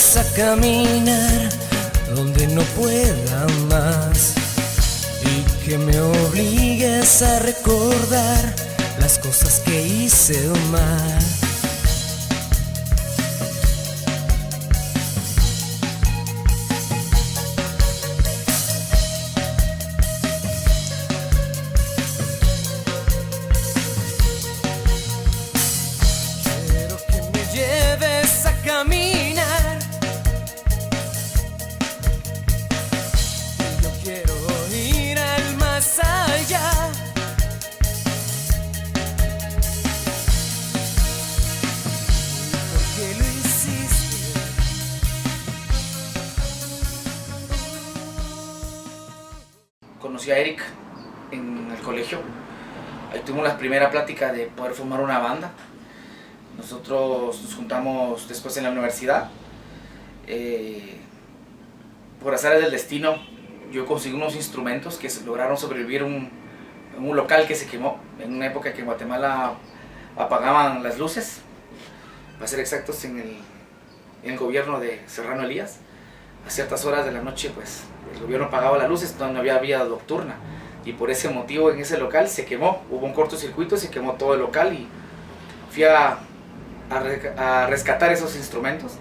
lleves a caminar donde no pueda más y que me obligues a recordar las cosas que hice mal. Quiero que me lleves a caminar. Yo quiero ir al más allá. ¿Por qué lo hiciste? Conocí a Eric en el colegio. Ahí tuvimos la primera plática de poder formar una banda. Nosotros nos juntamos después en la universidad. Por azares del destino, yo conseguí unos instrumentos que lograron sobrevivir en un local que se quemó. En una época que en Guatemala apagaban las luces, para ser exactos, en el gobierno de Serrano Elías. A ciertas horas de la noche, pues, el gobierno apagaba las luces, no había vida nocturna. Y por ese motivo en ese local se quemó, hubo un cortocircuito, se quemó todo el local y fui a rescatar esos instrumentos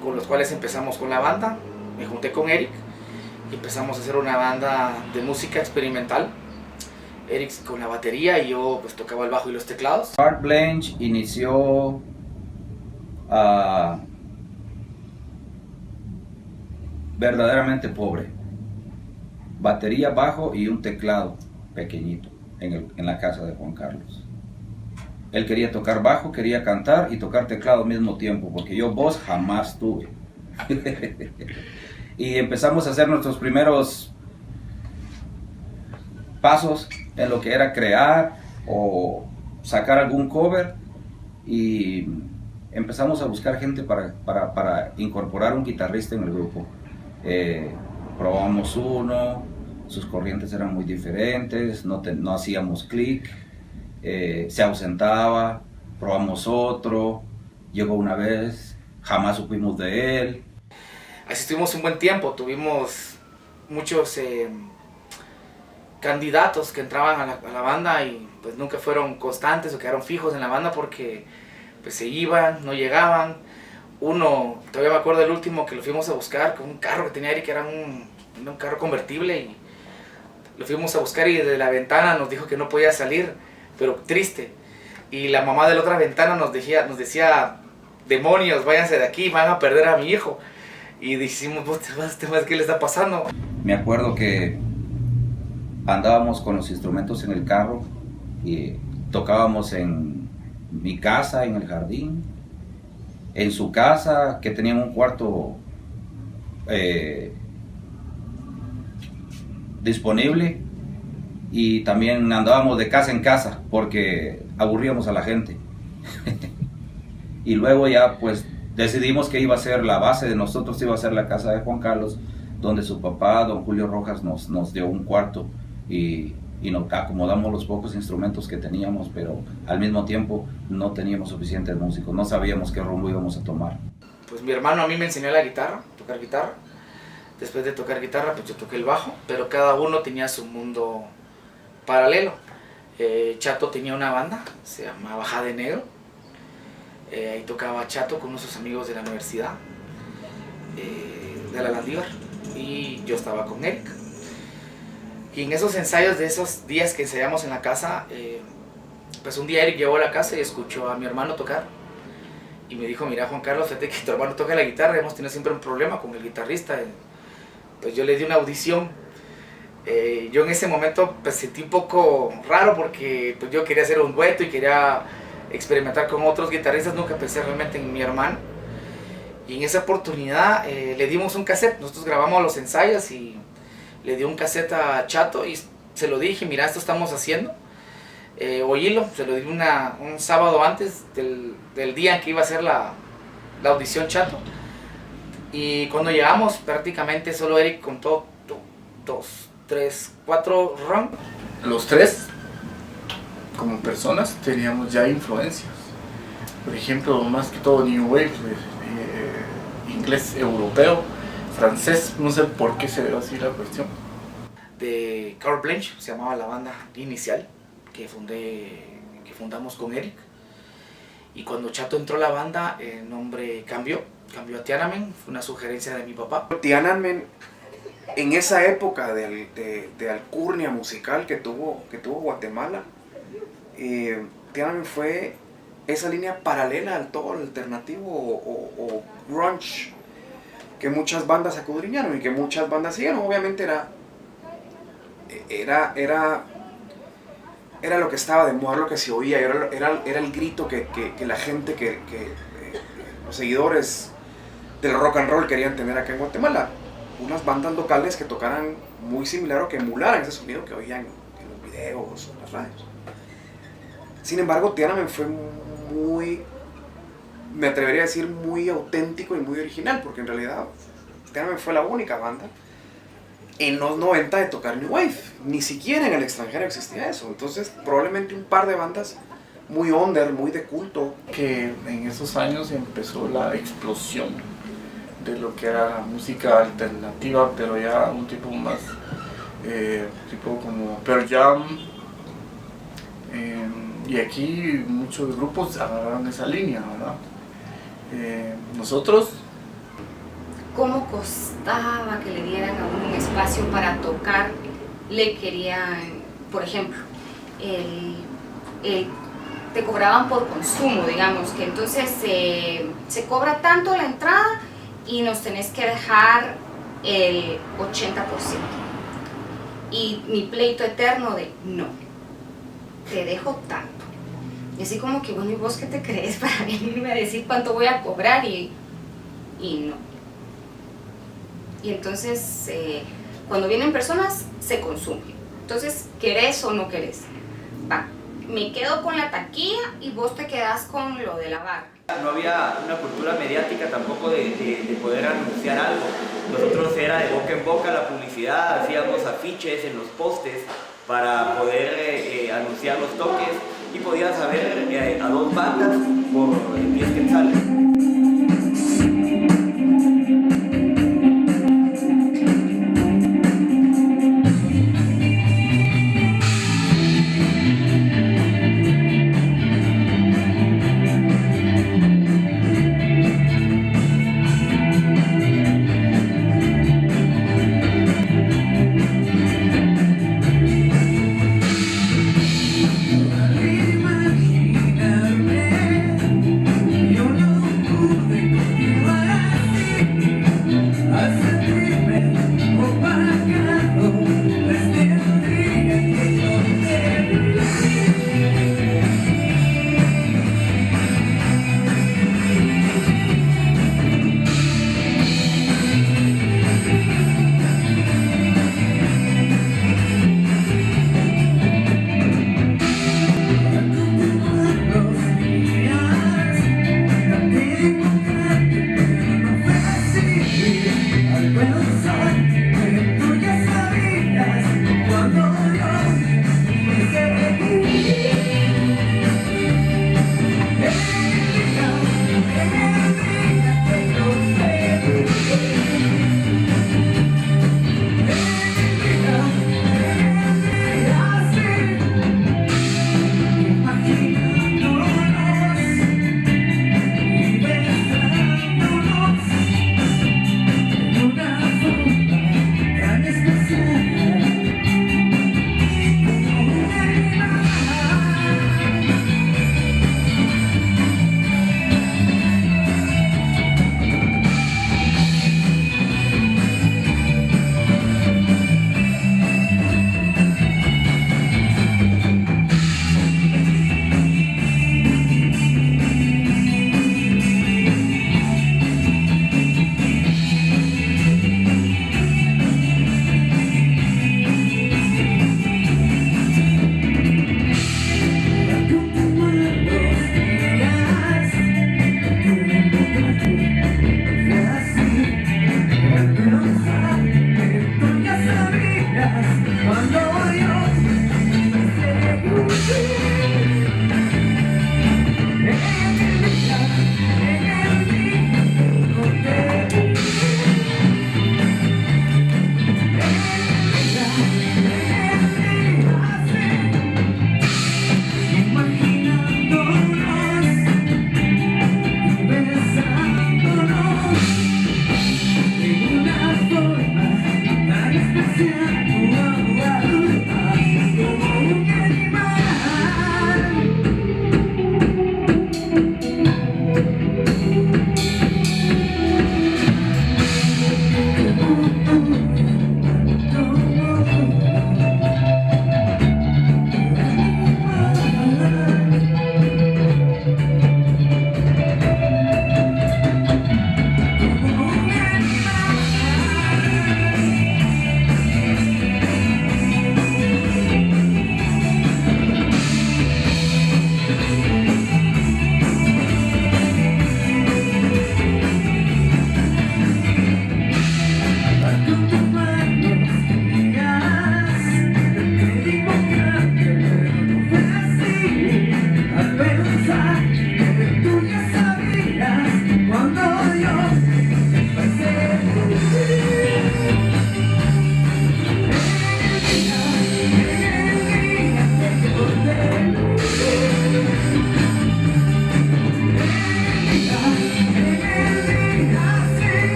con los cuales empezamos con la banda. Me junté con Eric y empezamos a hacer una banda de música experimental. Eric con la batería y yo pues tocaba el bajo y los teclados. Art Blanche inició verdaderamente pobre. Batería, bajo y un teclado pequeñito en la casa de Juan Carlos. Él quería tocar bajo, quería cantar y tocar teclado al mismo tiempo, porque yo voz jamás tuve. Y empezamos a hacer nuestros primeros pasos en lo que era crear o sacar algún cover, y empezamos a buscar gente para incorporar un guitarrista en el grupo. Probamos uno, sus corrientes eran muy diferentes, no hacíamos clic, se ausentaba, probamos otro, llegó una vez, jamás supimos de él. Así estuvimos un buen tiempo, tuvimos muchos candidatos que entraban a la banda y pues nunca fueron constantes o quedaron fijos en la banda porque pues se iban, no llegaban. Uno, todavía me acuerdo del último que lo fuimos a buscar con un carro que tenía Eric, que era un carro convertible, y lo fuimos a buscar y desde la ventana nos dijo que no podía salir, pero triste. Y la mamá de la otra ventana nos decía demonios, váyanse de aquí, van a perder a mi hijo. Y dijimos, ¿qué le está pasando? Me acuerdo que andábamos con los instrumentos en el carro y tocábamos en mi casa, en el jardín, en su casa, que tenían un cuarto disponible, y también andábamos de casa en casa porque aburríamos a la gente. Y luego ya pues decidimos que iba a ser la base de nosotros, iba a ser la casa de Juan Carlos, donde su papá, don Julio Rojas, nos dio un cuarto y nos acomodamos los pocos instrumentos que teníamos, pero al mismo tiempo no teníamos suficientes músicos, no sabíamos qué rumbo íbamos a tomar. Pues mi hermano a mí me enseñó la guitarra, tocar guitarra. Después de tocar guitarra, pues yo toqué el bajo, pero cada uno tenía su mundo paralelo. Chato tenía una banda, se llamaba Jade Negro. Ahí tocaba Chato con unos amigos de la universidad, de la Landívar, y yo estaba con Eric. Y en esos ensayos de esos días que ensayamos en la casa, pues un día Eric llegó a la casa y escuchó a mi hermano tocar. Y me dijo, mira Juan Carlos, fíjate que tu hermano toca la guitarra, hemos tenido siempre un problema con el guitarrista. Pues yo le di una audición. Yo en ese momento pues sentí un poco raro porque pues yo quería hacer un dueto y quería experimentar con otros guitarristas, nunca pensé realmente en mi hermano. Y en esa oportunidad le dimos un cassette, nosotros grabamos los ensayos y le di un cassette a Chato y se lo dije, mira, esto estamos haciendo. Oílo, se lo di un sábado antes del día en que iba a ser la audición Chato. Y cuando llegamos, prácticamente solo Eric contó 2, 3, 4 rounds. Los tres, como personas, teníamos ya influencias. Por ejemplo, más que todo New Wave inglés europeo, francés, no sé por qué se ve así la cuestión. De Carl Blanche, se llamaba la banda inicial que fundamos con Eric. Y cuando Chato entró a la banda, el nombre cambió a Tiananmen, fue una sugerencia de mi papá. Tiananmen, en esa época de alcurnia musical que tuvo Guatemala, Tiananmen fue esa línea paralela al todo alternativo o grunge que muchas bandas acudriñaron y que muchas bandas siguieron. Obviamente era lo que estaba de moda, lo que se oía, era el grito que la gente, los seguidores del rock and roll querían tener acá en Guatemala. Unas bandas locales que tocaran muy similar o que emularan ese sonido que oían en los videos o en las radios. Sin embargo, Tiananmen fue muy, me atrevería a decir, muy auténtico y muy original, porque en realidad Tiananmen fue la única banda en los 90 de tocar New Wave. Ni siquiera en el extranjero existía eso. Entonces, probablemente un par de bandas muy under, muy de culto. Que en esos años empezó la explosión de lo que era la música alternativa, pero ya un tipo más, tipo como Pearl Jam. Y aquí muchos grupos agarraron esa línea, ¿verdad? Nosotros... ¿Cómo costaba que le dieran a uno un espacio para tocar? Le querían, por ejemplo, te cobraban por consumo, digamos, que entonces se cobra tanto la entrada y nos tenés que dejar el 80%. Y mi pleito eterno de no, te dejo tanto. Y así como que, bueno, ¿y vos qué te crees para venirme a decir cuánto voy a cobrar? Y no. Y entonces, cuando vienen personas, se consume. Entonces, ¿querés o no querés? Va, me quedo con la taquilla y vos te quedás con lo de la barra. No había una cultura mediática tampoco de poder anunciar algo. Nosotros era de boca en boca la publicidad, hacíamos afiches en los postes para poder anunciar los toques y podías saber a 2 bandas por 10 quetzales.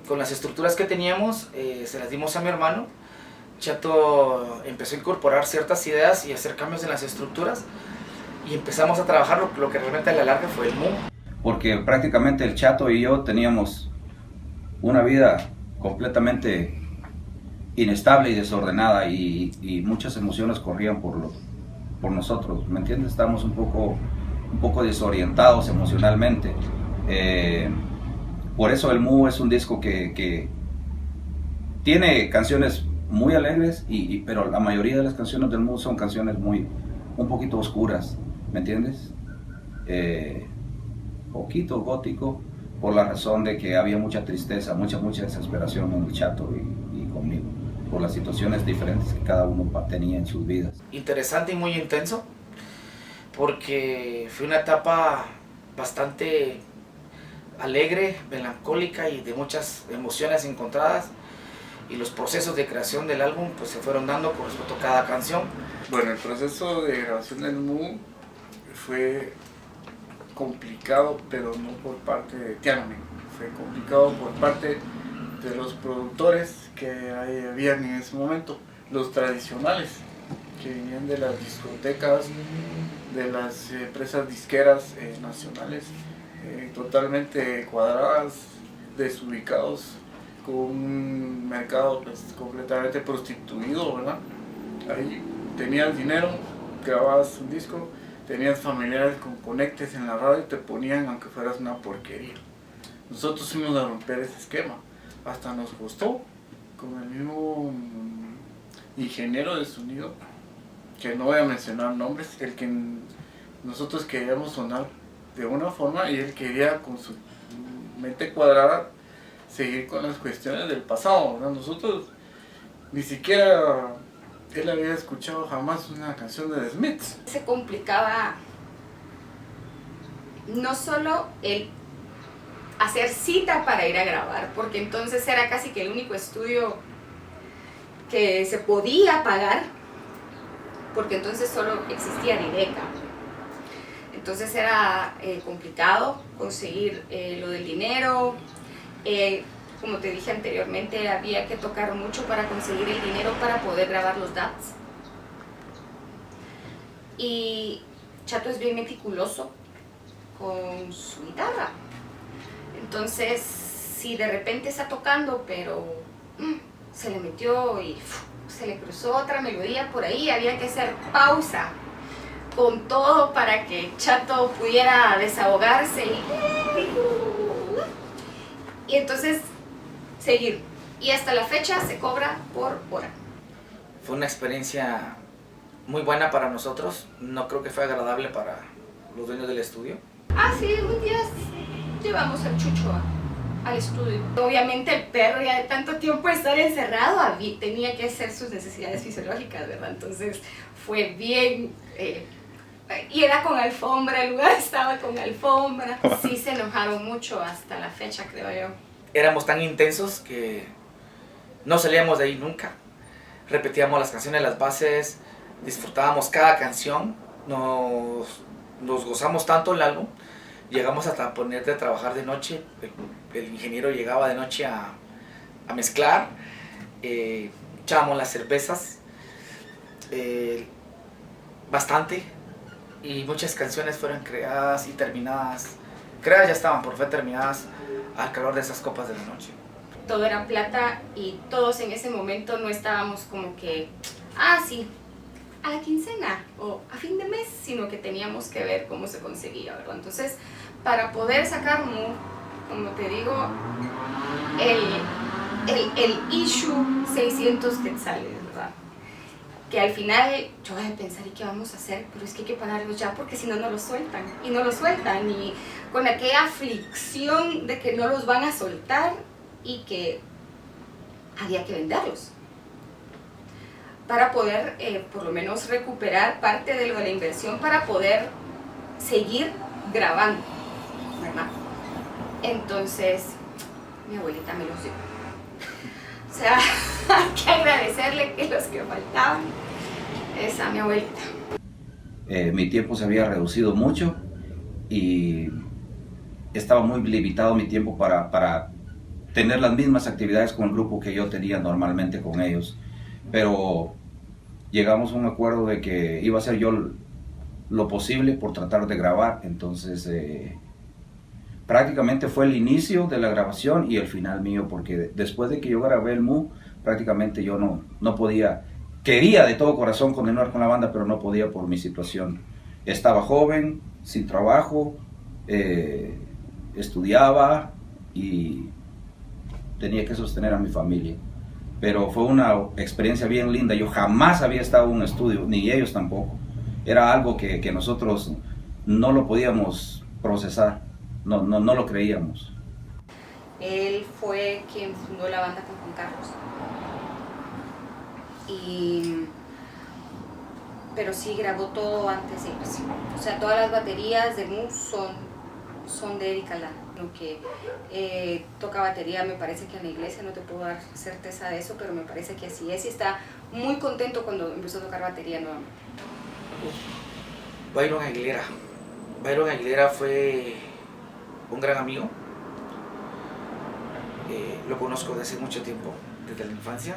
con las estructuras que teníamos, se las dimos a mi hermano. Chato empezó a incorporar ciertas ideas y hacer cambios en las estructuras y empezamos a trabajar lo que realmente a la larga fue el MU. Porque prácticamente el Chato y yo teníamos una vida completamente inestable y desordenada y muchas emociones corrían por nosotros, ¿me entiendes? Estábamos un poco desorientados emocionalmente. Por eso el MU es un disco que tiene canciones muy alegres, pero la mayoría de las canciones del MU son canciones un poquito oscuras, ¿me entiendes? Poquito gótico, por la razón de que había mucha tristeza, mucha desesperación en el Chato y conmigo, por las situaciones diferentes que cada uno tenía en sus vidas. Interesante y muy intenso, porque fue una etapa bastante alegre, melancólica y de muchas emociones encontradas, y los procesos de creación del álbum pues se fueron dando con respecto a cada canción. Bueno, el proceso de grabación del MU fue complicado, pero no por parte de Tiananmen, fue complicado por parte de los productores que habían en ese momento, los tradicionales, que venían de las discotecas, de las empresas disqueras nacionales, totalmente cuadradas, desubicados, con un mercado pues, completamente prostituido, ¿verdad? Ahí tenías dinero, grababas un disco, tenías familiares con conectes en la radio y te ponían aunque fueras una porquería. Nosotros fuimos a romper ese esquema, hasta nos costó, con el mismo ingeniero de sonido, que no voy a mencionar nombres, el que nosotros queríamos sonar de una forma y él quería con su mente cuadrada seguir con las cuestiones del pasado, ¿verdad? Nosotros ni siquiera él había escuchado jamás una canción de The Smiths. Se complicaba no solo el hacer cita para ir a grabar, porque entonces era casi que el único estudio que se podía pagar, porque entonces solo existía Direca. Entonces era complicado conseguir lo del dinero. Como te dije anteriormente, había que tocar mucho para conseguir el dinero para poder grabar los DATs. Y Chato es bien meticuloso con su guitarra. Entonces, si de repente está tocando, pero se le metió y se le cruzó otra melodía por ahí, había que hacer pausa con todo para que Chato pudiera desahogarse y entonces seguir. Y hasta la fecha se cobra por hora. Fue una experiencia muy buena para nosotros, no creo que fue agradable para los dueños del estudio. Sí, un día llevamos al Chucho al estudio. Obviamente el perro ya de tanto tiempo estar encerrado tenía que hacer sus necesidades fisiológicas, ¿verdad? Entonces fue bien... y era con alfombra, el lugar estaba con alfombra. Sí se enojaron mucho hasta la fecha, creo yo. Éramos tan intensos que no salíamos de ahí nunca. Repetíamos las canciones, las bases, disfrutábamos cada canción, nos gozamos tanto el álbum, llegamos hasta ponerte a trabajar de noche, el ingeniero llegaba de noche a mezclar, echábamos las cervezas, bastante, y muchas canciones fueron creadas y terminadas, ya estaban por fe terminadas al calor de esas copas de la noche. Todo era plata y todos en ese momento no estábamos como que, sí, a la quincena o a fin de mes, sino que teníamos que ver cómo se conseguía, ¿verdad? Entonces, para poder sacar, como te digo, el issue 600 quetzales, ¿verdad? Que al final yo voy a pensar, ¿y qué vamos a hacer? Pero es que hay que pagarlos ya porque si no, no los sueltan. Y no los sueltan. Y con aquella aflicción de que no los van a soltar y que había que venderlos para poder por lo menos recuperar parte de lo de la inversión para poder seguir grabando, ¿verdad? Entonces, mi abuelita me los dio. O sea, hay que agradecerle que los que faltaban es a mi abuelita. Mi tiempo se había reducido mucho y estaba muy limitado mi tiempo para tener las mismas actividades con el grupo que yo tenía normalmente con ellos. Pero llegamos a un acuerdo de que iba a hacer yo lo posible por tratar de grabar. Entonces prácticamente fue el inicio de la grabación y el final mío, porque después de que yo grabé el Mu, prácticamente yo no podía, quería de todo corazón continuar con la banda, pero no podía por mi situación. Estaba joven, sin trabajo, estudiaba y tenía que sostener a mi familia. Pero fue una experiencia bien linda. Yo jamás había estado en un estudio, ni ellos tampoco. Era algo que nosotros no lo podíamos procesar, no lo creíamos. Él fue quien fundó la banda con Juan Carlos. Pero sí grabó todo antes de irse. O sea, todas las baterías de Mu son de Eric Alán. Lo que toca batería, me parece que en la iglesia, no te puedo dar certeza de eso, pero me parece que así es, y está muy contento cuando empezó a tocar batería nuevamente. Byron Aguilera. Byron Aguilera fue un gran amigo. Lo conozco desde hace mucho tiempo, desde la infancia.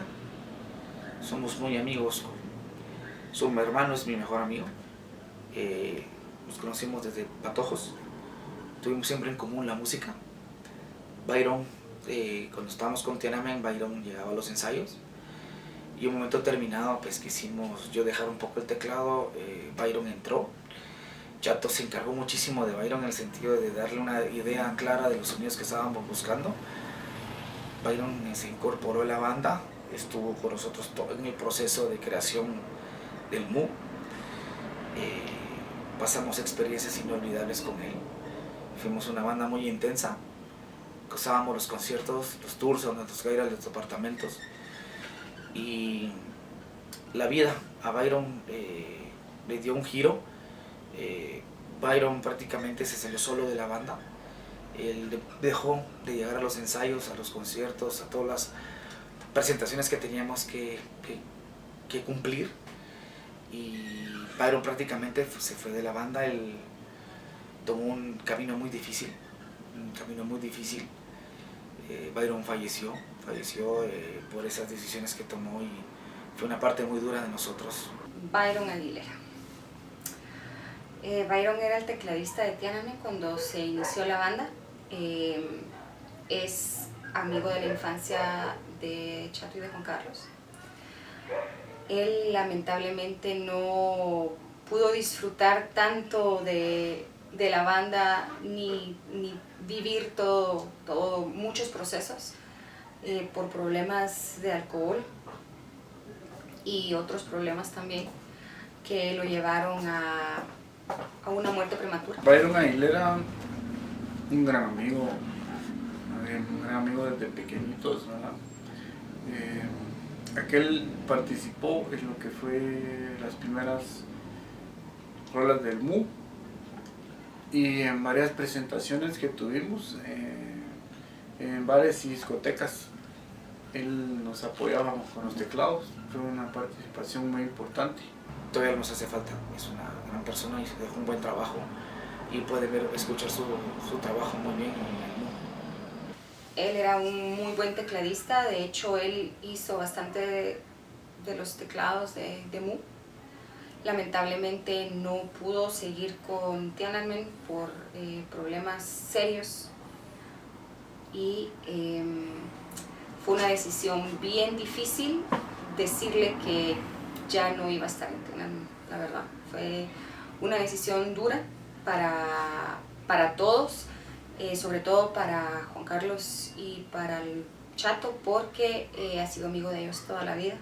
Somos muy amigos. Su hermano es mi mejor amigo. Nos conocimos desde patojos. Tuvimos siempre en común la música. Byron, cuando estábamos con Tiananmen, Byron llegaba a los ensayos. Y un momento terminado, pues quisimos yo dejar un poco el teclado. Byron entró. Chato se encargó muchísimo de Byron en el sentido de darle una idea clara de los sonidos que estábamos buscando. Byron se incorporó a la banda, estuvo con nosotros todo en el proceso de creación del Mu. Pasamos experiencias inolvidables con él. Fuimos una banda muy intensa. Gozábamos los conciertos, los tours a nuestros ir a los departamentos. Y la vida a Byron le dio un giro. Byron prácticamente se salió solo de la banda. Él dejó de llegar a los ensayos, a los conciertos, a todas las presentaciones que teníamos que cumplir. Y Byron prácticamente se fue de la banda. Él tomó un camino muy difícil. Byron falleció por esas decisiones que tomó, y fue una parte muy dura de nosotros. Byron Aguilera. Byron era el tecladista de Tiananmen cuando se inició la banda. Es amigo de la infancia de Chato y de Juan Carlos. Él lamentablemente no pudo disfrutar tanto de la banda ni vivir muchos procesos por problemas de alcohol y otros problemas también que lo llevaron a una muerte prematura. Byron Aguilera, un gran amigo desde pequeñitos, ¿verdad? Aquel participó en lo que fue las primeras rolas del Mu y en varias presentaciones que tuvimos en bares y discotecas. Él nos apoyaba con los teclados, fue una participación muy importante. Todavía nos hace falta, es una gran persona y se dejó un buen trabajo, y puede escuchar su trabajo muy bien en el Mu. Él era un muy buen tecladista, de hecho él hizo bastante de los teclados de Mu. Lamentablemente no pudo seguir con Tiananmen por problemas serios, y fue una decisión bien difícil decirle que ya no iba a estar en Tiananmen, la verdad. Fue una decisión dura para todos, sobre todo para Juan Carlos y para el Chato, porque ha sido amigo de ellos toda la vida.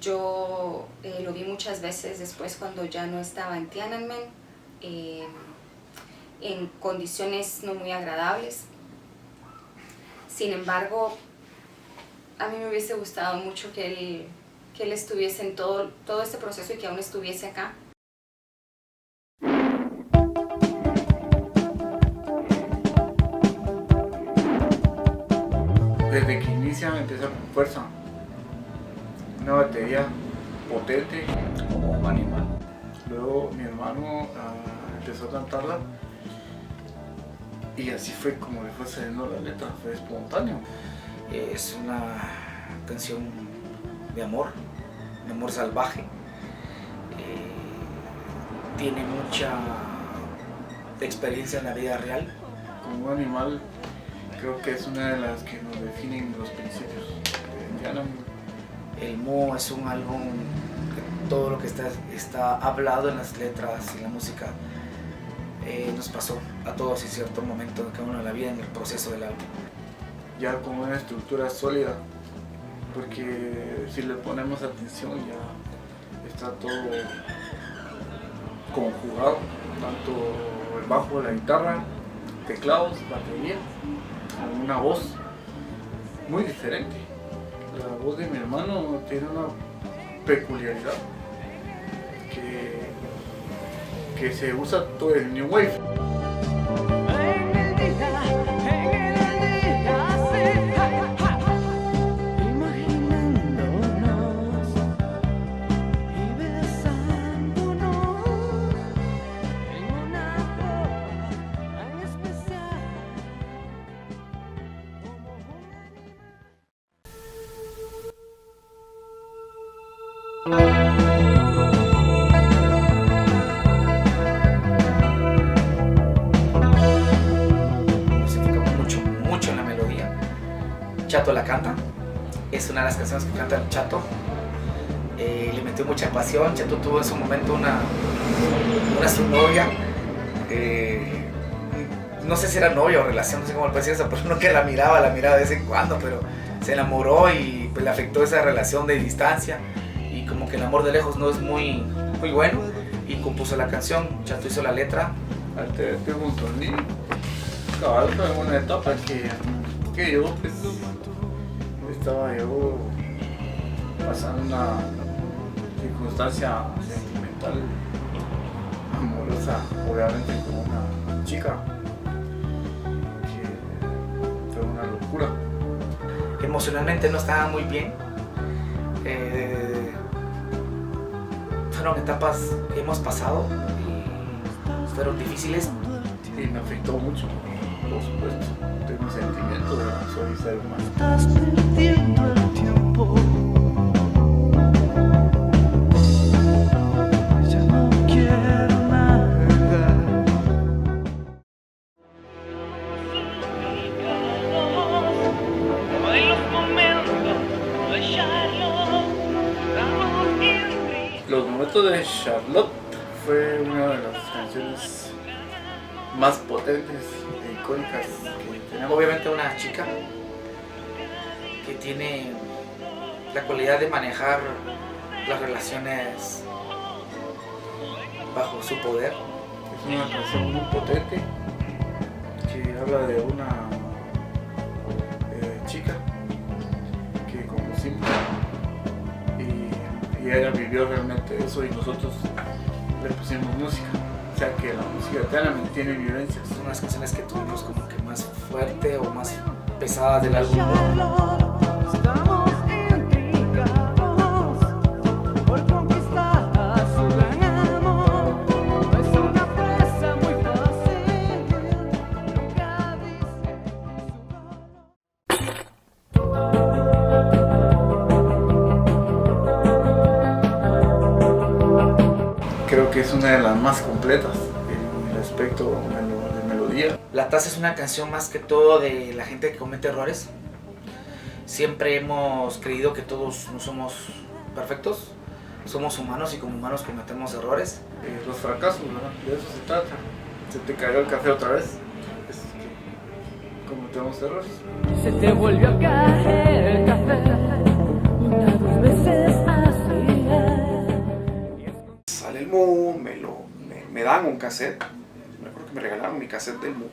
Yo lo vi muchas veces después cuando ya no estaba en Tiananmen, en condiciones no muy agradables. Sin embargo, a mí me hubiese gustado mucho que él estuviese en todo este proceso y que aún estuviese acá. Desde que inicia empieza con fuerza, una batería potente. Como un animal. Luego mi hermano empezó a cantarla Y así fue como le fue saliendo la letra, fue espontáneo. Es una canción de amor salvaje. Tiene mucha experiencia en la vida real. Como un animal, creo que es una de las que nos definen los principios de Tiananmen. El Mu es un álbum que todo lo que está hablado en las letras y la música nos pasó a todos en cierto momento de cada uno de la vida en el proceso del álbum. Ya con una estructura sólida, porque si le ponemos atención ya está todo conjugado, tanto el bajo, la guitarra, teclados, batería, con una voz muy diferente. La voz de mi hermano tiene una peculiaridad que se usa todo el New Wave. Nos enfocamos mucho en la melodía. Chato la canta, es una de las canciones que canta el Chato. Le metió mucha pasión. Chato tuvo en su momento una su novia, no sé si era novia o relación, no sé cómo le parecía eso, pero no, que la miraba de vez en cuando, pero se enamoró y pues le afectó esa relación de distancia, y como que el amor de lejos no es muy bueno, y compuso la canción. Chato hizo la letra. Te pregunto, cabal fue en una etapa que yo pues, estaba yo pasando una circunstancia sentimental, amorosa, obviamente con una chica, que fue una locura. Emocionalmente no estaba muy bien. Fueron etapas que hemos pasado y fueron difíciles. Y me afectó mucho, por supuesto. Tengo sentimientos, soy ser humano. Estás perdiendo el tiempo. Ya no quiero nada. Los momentos de Charlotte fue una de las canciones más potentes e icónicas que tenemos. Obviamente una chica que tiene la cualidad de manejar las relaciones bajo su poder. Es una canción muy potente que habla de una chica que conocimos y ella vivió realmente eso y nosotros le pusimos música. O sea que la música Tiananmen tiene vivencias. Son unas canciones que tuvimos como que más fuerte o más pesadas del álbum. Estamos intrigados por conquistar su gran amor. No es una presa muy fácil. Nunca dice su Creo que es una de las más completas en el aspecto de melodía. La Taza es una canción más que todo de la gente que comete errores. Siempre hemos creído que todos no somos perfectos, somos humanos y como humanos cometemos errores. Los fracasos, ¿verdad? De eso se trata. Se te cayó el café otra vez. Es que cometemos errores. Se te volvió a caer el café. Una, dos veces así. Sale el Mu, me dan un cassette. Me acuerdo que me regalaron mi cassette del Mu.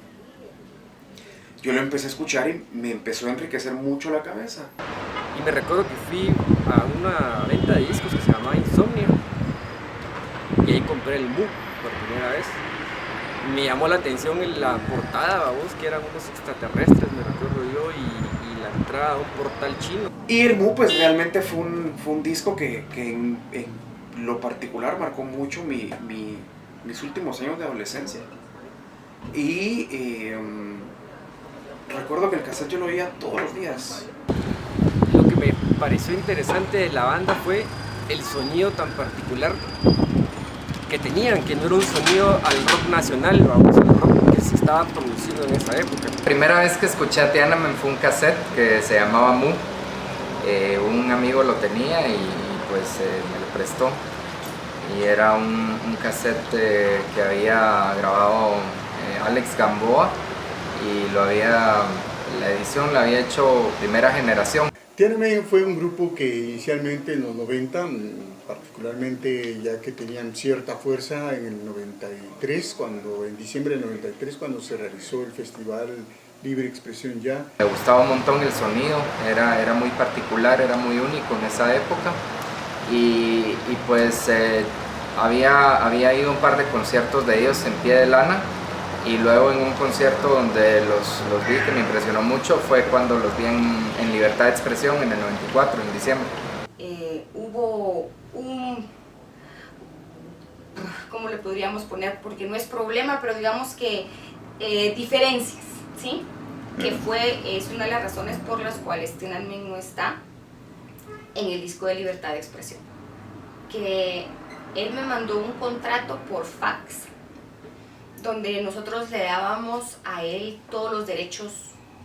Yo lo empecé a escuchar y me empezó a enriquecer mucho la cabeza. Y me recuerdo que fui a una venta de discos que se llamaba Insomnia y ahí compré el Mu por primera vez. Me llamó la atención la portada, vamos, que eran unos extraterrestres, me recuerdo yo, y la entrada a un portal chino. Y el Mu pues realmente fue un disco que en lo particular marcó mucho mis últimos años de adolescencia. Y recuerdo que el cassette yo lo oía todos los días. Lo que me pareció interesante de la banda fue el sonido tan particular que tenían, que no era un sonido al rock nacional, vamos, al rock que se estaba produciendo en esa época. La primera vez que escuché a Tiananmen fue un cassette que se llamaba Mu. Un amigo lo tenía y pues me lo prestó. Y era un cassette que había grabado Alex Gamboa y la edición la había hecho Primera Generación. Tiananmen fue un grupo que inicialmente en los 90, particularmente ya que tenían cierta fuerza en el 93, en diciembre del 93, cuando se realizó el festival Libre Expresión Ya. Me gustaba un montón el sonido, era muy particular, era muy único en esa época y pues había ido a un par de conciertos de ellos en Pie de Lana y luego en un concierto donde los vi que me impresionó mucho fue cuando los vi en Libertad de Expresión en el 94, en diciembre. Hubo ¿cómo le podríamos poner? Porque no es problema, pero digamos que diferencias, ¿sí? Que es una de las razones por las cuales Tiananmen no está en el disco de Libertad de Expresión. Que él me mandó un contrato por fax, donde nosotros le dábamos a él todos los derechos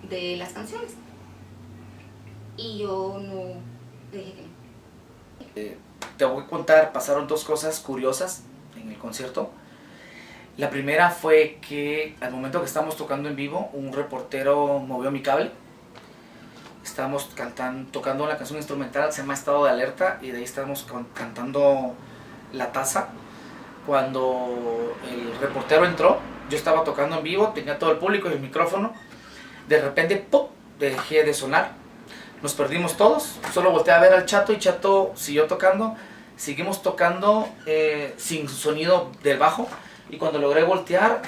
de las canciones. Y yo no le dije que no. Te voy a contar, pasaron dos cosas curiosas en el concierto. La primera fue que al momento que estábamos tocando en vivo, un reportero movió mi cable. Estábamos tocando la canción instrumental, se llama Estado de Alerta, y de ahí estábamos cantando La Taza. Cuando el reportero entró, yo estaba tocando en vivo, tenía todo el público y el micrófono. De repente, ¡pum!, dejé de sonar. Nos perdimos todos, solo volteé a ver al Chato y Chato siguió tocando. Seguimos tocando sin sonido del bajo, y cuando logré voltear,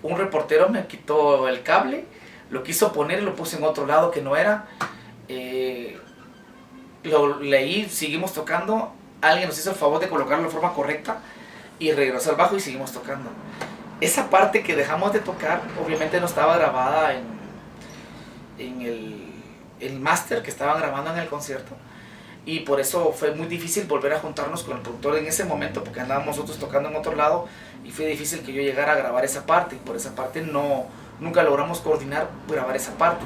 un reportero me quitó el cable, lo quiso poner y lo puse en otro lado que no era. Lo leí, seguimos tocando. Alguien nos hizo el favor de colocarlo de forma correcta y regresó al bajo y seguimos tocando. Esa parte que dejamos de tocar obviamente no estaba grabada en el máster que estaban grabando en el concierto, y por eso fue muy difícil volver a juntarnos con el productor en ese momento, porque andábamos nosotros tocando en otro lado y fue difícil que yo llegara a grabar esa parte, y por esa parte nunca logramos coordinar grabar esa parte.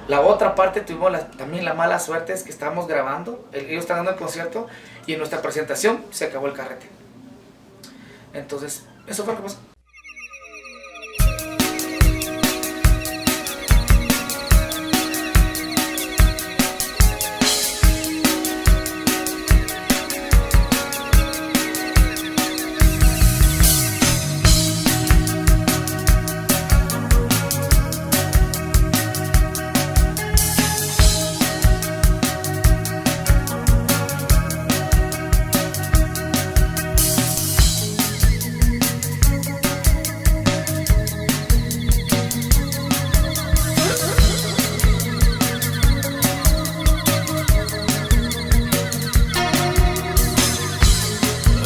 La otra parte tuvimos también la mala suerte es que estábamos grabando, ellos están dando el concierto y en nuestra presentación se acabó el carrete. Entonces, eso fue lo que pasó.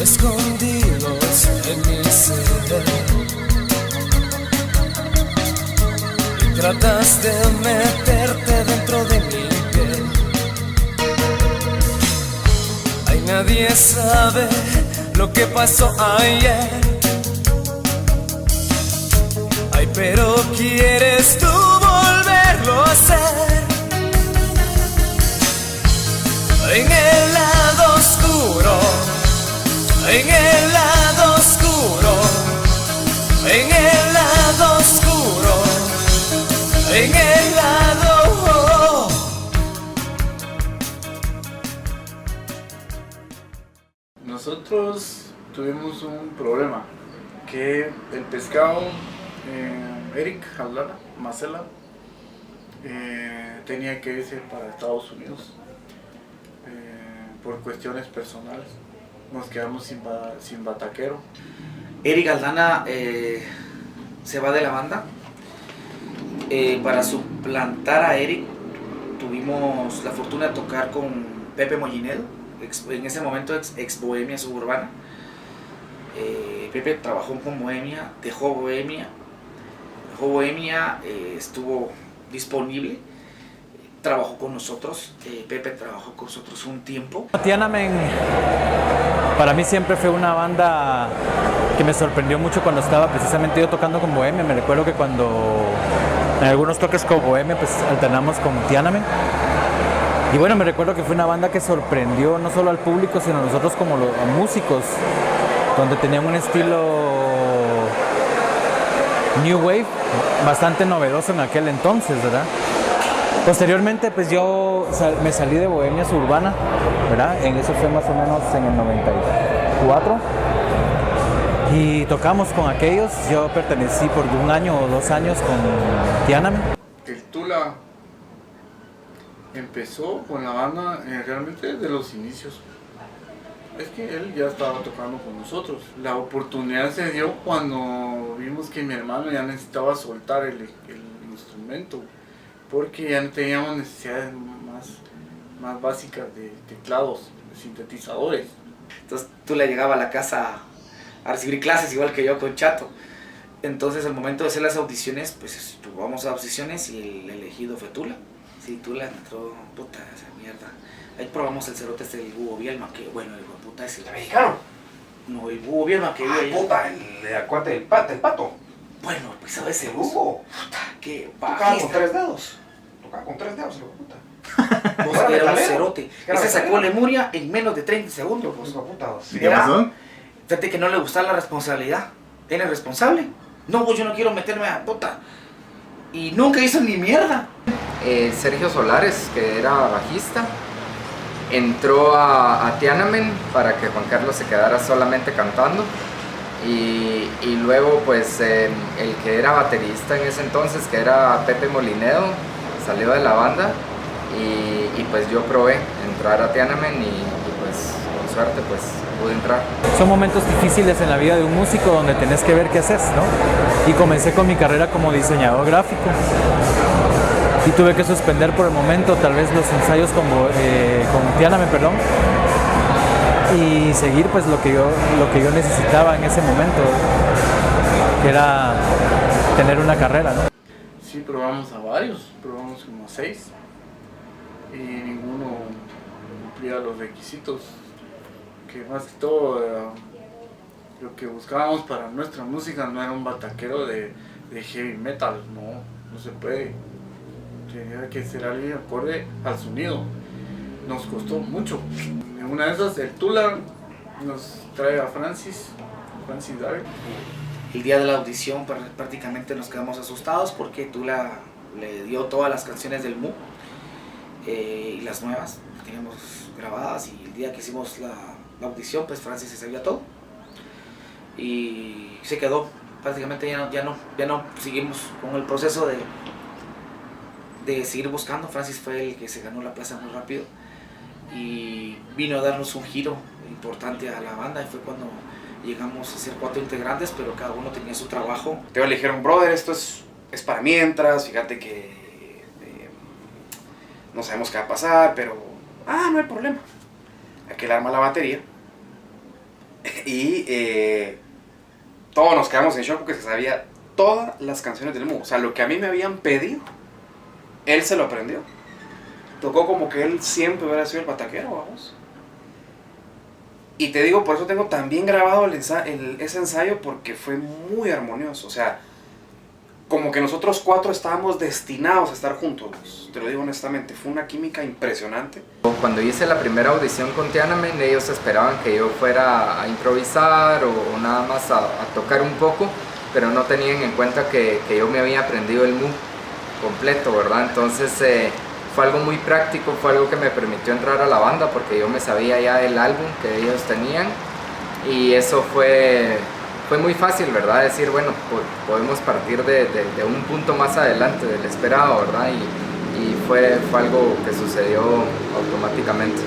Escondidos en mi ser, y tratas de meterte dentro de mi piel. Ay, nadie sabe lo que pasó ayer. Ay, pero quieres tú volverlo a hacer. En el lado oscuro, en el lado oscuro, en el lado oscuro, en el lado. Nosotros tuvimos un problema, que el pescado, Eric Aldana, Macela, tenía que irse para Estados Unidos por cuestiones personales. Nos quedamos sin bataquero. Eric Aldana se va de la banda. Para suplantar a Eric tuvimos la fortuna de tocar con Pepe Mollinedo, en ese momento ex Bohemia Suburbana. Pepe trabajó con Bohemia, dejó Bohemia, Bohemia estuvo disponible, trabajó con nosotros, Pepe trabajó con nosotros un tiempo. Tiananmen para mí siempre fue una banda que me sorprendió mucho cuando estaba precisamente yo tocando con Bohemia. Me recuerdo que cuando en algunos toques con Bohemia pues alternamos con Tiananmen. Y bueno, me recuerdo que fue una banda que sorprendió no solo al público, sino a nosotros como los músicos, donde tenían un estilo New Wave bastante novedoso en aquel entonces, ¿verdad? Posteriormente, pues yo me salí de Bohemia Suburbana, ¿verdad? En eso fue más o menos en el 94. Y tocamos con aquellos. Yo pertenecí por 1 año o 2 años con Tiananmen. El Tula empezó con la banda realmente desde los inicios. Es que él ya estaba tocando con nosotros. La oportunidad se dio cuando vimos que mi hermano ya necesitaba soltar el instrumento, porque ya no teníamos necesidades más básicas de teclados, de sintetizadores. Entonces Tula llegaba a la casa a recibir clases igual que yo con Chato. Entonces al momento de hacer las audiciones, pues vamos a audiciones y el elegido fue Tula. Sí, Tula entró, puta, esa mierda. Ahí probamos el cerote del Búho Bielma, que bueno, el puta es el mexicano. No, el Búho Bielma que vive puta, el acuate del pato. Bueno, pues a veces el Búho. Puta, qué Tocaba con 3 dedos. Tocaba con 3 dedos, el puta. Pues era un cerote. Ese sacó Lemuria en menos de 30 segundos. Pues puta. ¿Qué pasó? Fíjate que no le gustaba la responsabilidad. Él es responsable. No, pues yo no quiero meterme a puta. Y nunca hizo ni mierda. Sergio Solares, que era bajista, entró a Tiananmen para que Juan Carlos se quedara solamente cantando. Y luego pues el que era baterista en ese entonces, que era Pepe Molinedo, salió de la banda y pues yo probé entrar a Tiananmen y pues con suerte pues pude entrar. Son momentos difíciles en la vida de un músico donde tenés que ver qué haces, ¿no? Y comencé con mi carrera como diseñador gráfico y tuve que suspender por el momento tal vez los ensayos con Tiananmen, perdón, y seguir pues lo que yo necesitaba en ese momento, que era tener una carrera, ¿no? Sí, probamos a varios, probamos como 6 y ninguno cumplía los requisitos, que más que todo lo que buscábamos para nuestra música no era un bataquero de heavy metal, no se puede, tenía que ser alguien acorde al sonido. Nos costó mucho. En una de esas, el Tula nos trae a Francis David. El día de la audición prácticamente nos quedamos asustados porque Tula le dio todas las canciones del Mu y las nuevas que teníamos grabadas, y el día que hicimos la audición pues Francis se sabía todo y se quedó. Prácticamente ya no seguimos con el proceso de seguir buscando. Francis fue el que se ganó la plaza muy rápido y vino a darnos un giro importante a la banda, y fue cuando llegamos a ser 4 integrantes, pero cada uno tenía su trabajo. Te le dijeron, brother, esto es para mientras, fíjate que no sabemos qué va a pasar, pero no hay problema. Aquel arma la batería y todos nos quedamos en shock porque se sabía todas las canciones del Mu. O sea, lo que a mí me habían pedido, él se lo aprendió. Tocó como que él siempre hubiera sido el bataquero, vamos. Y te digo, por eso tengo también grabado ese ensayo, porque fue muy armonioso. O sea, como que nosotros 4 estábamos destinados a estar juntos. Te lo digo honestamente, fue una química impresionante. Cuando hice la primera audición con Tiananmen, ellos esperaban que yo fuera a improvisar o nada más a tocar un poco, pero no tenían en cuenta que yo me había aprendido el Mu completo, ¿verdad? Entonces fue algo muy práctico, fue algo que me permitió entrar a la banda porque yo me sabía ya el álbum que ellos tenían, y eso fue muy fácil, ¿verdad? Decir, bueno, podemos partir de un punto más adelante del esperado, ¿verdad? Y fue algo que sucedió automáticamente.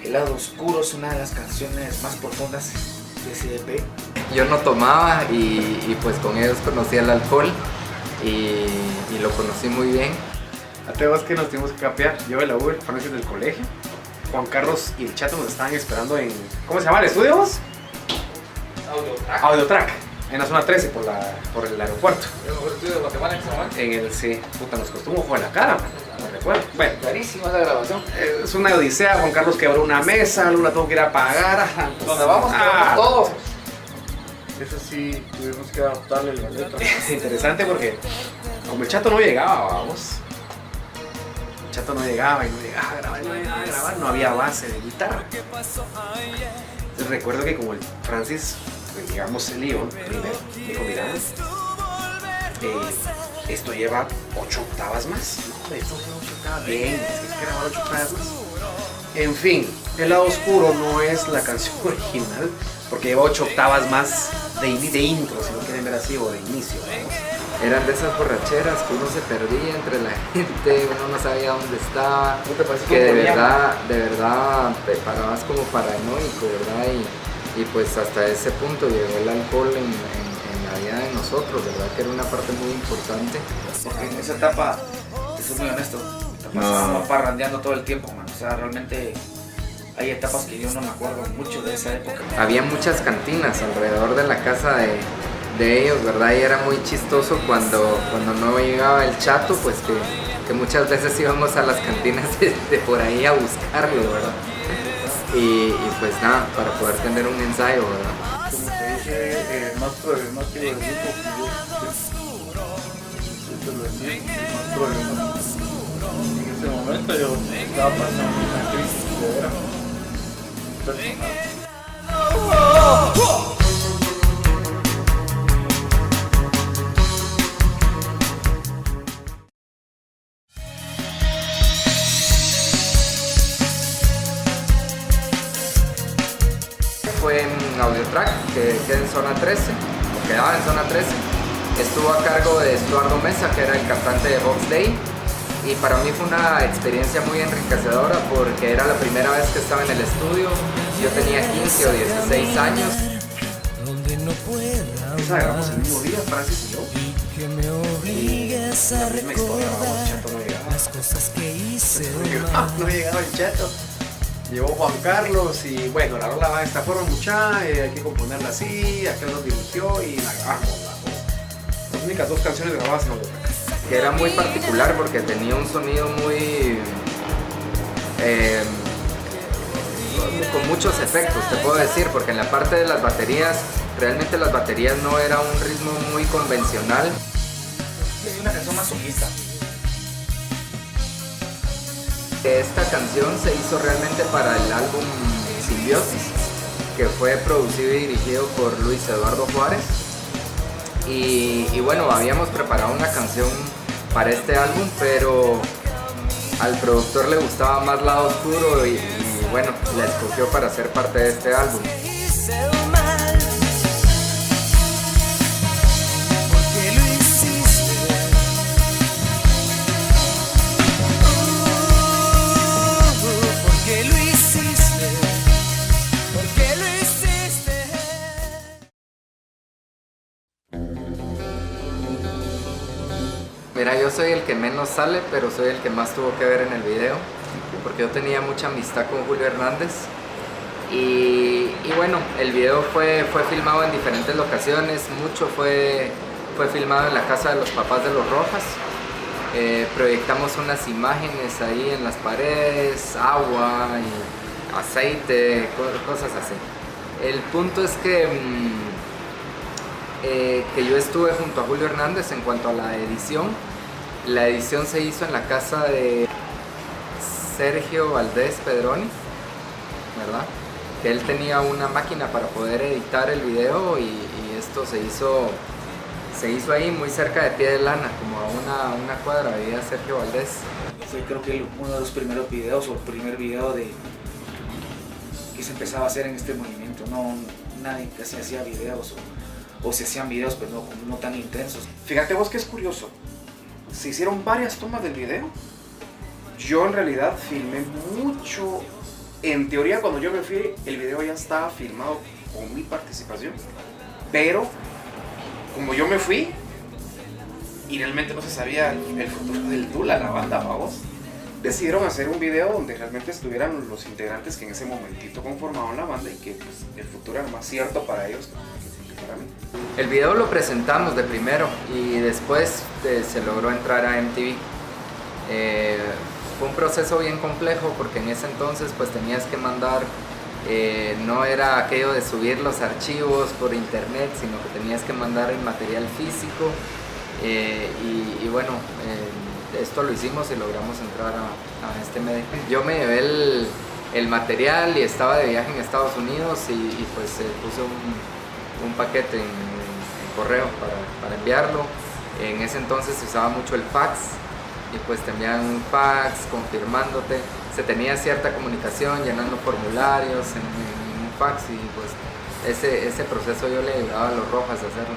El lado oscuro es una de las canciones más profundas de SDP. Yo no tomaba y pues con ellos conocí el alcohol, y lo conocí muy bien. A todos que nos tuvimos que capear. Yo de la Uber, Francis del colegio. Juan Carlos y el Chato nos estaban esperando en... ¿Cómo se llama el estudio vos? Audiotrack. En la zona 13 por el aeropuerto. ¿El mejor estudio de Guatemala en ese momento? En el sí. Puta, nos costó un ojo en la cara, man. No recuerdo. Bueno, Clarísima esa grabación. es una odisea. Juan Carlos quebró una mesa, luego la tuvo que ir a pagar. Donde vamos, quedamos todos. Eso sí, tuvimos que adaptarle la letra. Es interesante porque como el Chato no llegaba, vamos. El Chato no llegaba y no llegaba a grabar, a grabar, no había base de guitarra. Entonces recuerdo que como el Francis, pues, digamos el León primero, dijo, mira, esto lleva 8 octavas más. No, esto lleva 8 octavas. Bien, es que grabar 8 octavas más. En fin, El lado oscuro no es la canción original porque lleva 8 octavas más de intro, si lo quieren ver así, o de inicio, ¿no? Eran de esas borracheras que uno se perdía entre la gente, uno no sabía dónde estaba, que de verdad parabas como paranoico, ¿verdad? Y pues hasta ese punto llegó el alcohol en la vida de nosotros, ¿verdad? Que era una parte muy importante. Porque en esa etapa, te soy muy honesto, estábamos parrandeando todo el tiempo, man. O sea, realmente hay etapas que yo no me acuerdo mucho de esa época. Había muchas cantinas alrededor de la casa de ellos, ¿verdad? Y era muy chistoso cuando no llegaba el Chato, pues que muchas veces íbamos a las cantinas de por ahí a buscarlo, ¿verdad? Y pues nada, para poder tener un ensayo, ¿verdad? Como te dije, el más problemático del grupo más problemático. En ese momento yo estaba pasando una crisis severa personal. Fue en Audiotrack, que queda en zona 13, o quedaba en zona 13. Estuvo a cargo de Estuardo Mesa, que era el cantante de Box Day. Y para mí fue una experiencia muy enriquecedora porque era la primera vez que estaba en el estudio. Yo tenía 15 o 16 años. Esa grabamos el mismo día, Francis y yo. Y la misma historia, vamos, el Chato no llegaba. Las cosas que hice No llegaba el Chato. Llegó Juan Carlos y bueno, la rola va de esta forma, mucha, hay que componerla así, aquel nos dirigió y la grabamos. Las únicas 2 canciones grabadas en Audiotrack. Que era muy particular porque tenía un sonido muy... con muchos efectos, te puedo decir, porque en la parte de las baterías, realmente las baterías no era un ritmo muy convencional. Es una canción masoquista. Esta canción se hizo realmente para el álbum Simbiosis, que fue producido y dirigido por Luis Eduardo Juárez. Y bueno, habíamos preparado una canción para este álbum, pero al productor le gustaba más Lado Oscuro y bueno, la escogió para ser parte de este álbum. Mira, yo soy el que menos sale, pero soy el que más tuvo que ver en el video, porque yo tenía mucha amistad con Julio Hernández. Y bueno, el video fue filmado en diferentes locaciones, mucho fue filmado en la casa de los papás de los Rojas. Proyectamos unas imágenes ahí en las paredes, agua, y aceite, cosas así. El punto es que yo estuve junto a Julio Hernández en cuanto a la edición. La edición se hizo en la casa de Sergio Valdés Pedroni, ¿verdad? Que él tenía una máquina para poder editar el video y esto se hizo ahí muy cerca de Pie de Lana, como a una cuadra vivía Sergio Valdés. Fue creo que uno de los primeros videos, o el primer video que se empezaba a hacer en este movimiento. No, nadie casi hacía videos o se hacían videos, pero no tan intensos. Fíjate vos que es curioso, se hicieron varias tomas del video. Yo en realidad filmé mucho. En teoría cuando yo me fui el video ya estaba filmado con mi participación, pero como yo me fui y realmente no se sabía el futuro del Tula, la banda, vamos. Decidieron hacer un video donde realmente estuvieran los integrantes que en ese momentito conformaban la banda y que pues, el futuro era más cierto para ellos que para mí. El video lo presentamos de primero y después se logró entrar a MTV. Fue un proceso bien complejo porque en ese entonces pues tenías que mandar, no era aquello de subir los archivos por internet, sino que tenías que mandar el material físico y bueno, esto lo hicimos y logramos entrar a este medio. Yo me llevé el material y estaba de viaje en Estados Unidos y pues puse un paquete en correo para enviarlo. En ese entonces se usaba mucho el fax y pues te enviaban un fax confirmándote, se tenía cierta comunicación llenando formularios en un fax y pues ese proceso yo le ayudaba a los Rojas a hacerlo.